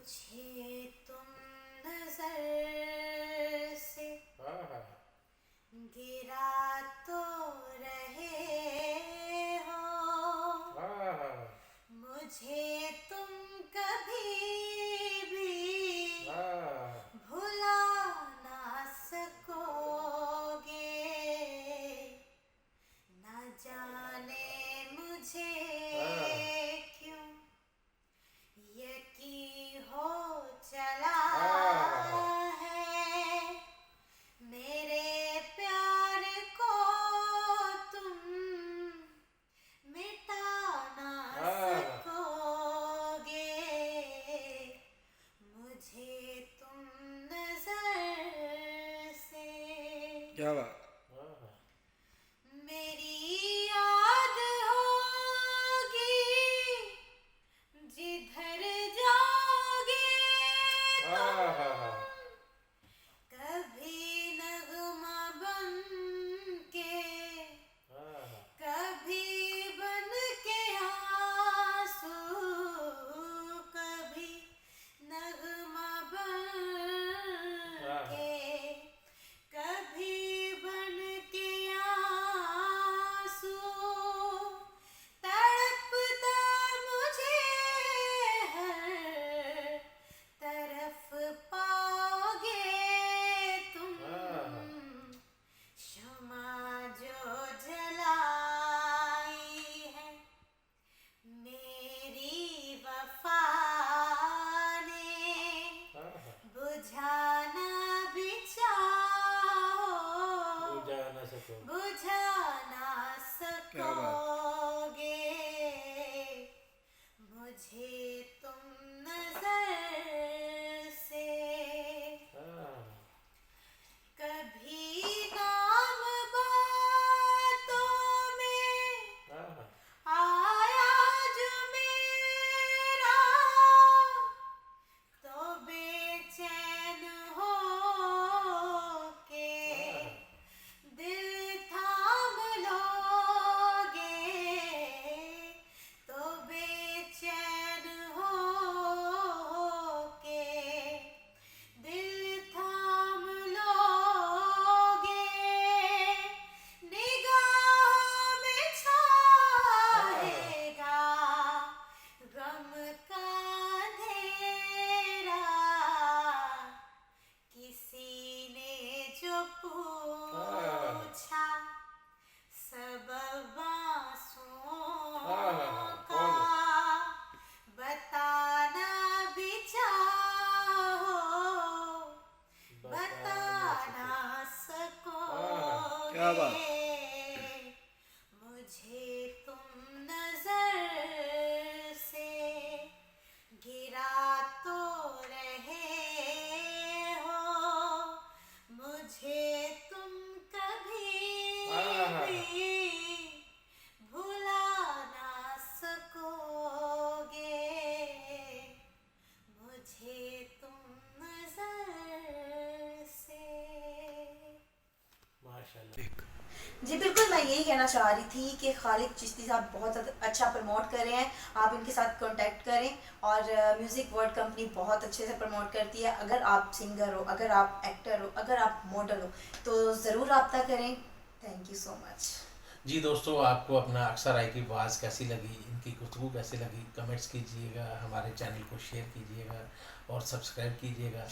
मुझे तुम नजर से गिरा तो रहे हो, मुझे तुम कभी भी भुला ना सकोगे। न जाने मुझे क्यों यकीन हो चला है, मेरे प्यार को तुम मिटा ना सकोगे। मुझे तुम नजर से क्या बात। मेरी याद होगी जिधर जाओगे तुम, कभी नगमा बन के, कभी बन के आंसू, कभी नगमा बन के, कभी बन के आंसू। तड़पता मुझे हर तरफ पाओगे तुम, शमा जो जलाई है मेरी वफा ने, बुझाना भी चाहो बुझा ना क्या बात। सकोगे। मुझे तुम नजर से कभी नाम बातों में आया जो मेरा, तो बेचैन हो के दिल थाम लोगे, तो बेचैन हो के दिल थाम लोगे। निगाहों में छाएगा गम का अंधेरा, किसी ने जो पूछा सबब आंसुओं का, बताना भी चाहो बता ना सकोगे। क्या बात। मुझे तुम नजर से गिरा तो रहे हो, मुझे तुम कभी भी भुला ना सकोगे। मुझे तुम नजर से। जी बिल्कुल, मैं यही कहना चाह रही थी कि खालिद चिश्ती साहब बहुत अच्छा प्रमोट कर रहे हैं। आप इनके साथ कांटेक्ट करें, और म्यूज़िक वर्ल्ड कंपनी बहुत अच्छे से प्रमोट करती है। अगर आप सिंगर हो, अगर आप एक्टर हो, अगर आप मॉडल हो, तो ज़रूर रब्ता करें। Thank you so much. जी दोस्तों, आपको अपना अक्सर राय की आवाज़ कैसी लगी, इनकी गुफ्तगू कैसी लगी, कमेंट्स कीजिएगा, हमारे चैनल को शेयर कीजिएगा और सब्सक्राइब कीजिएगा।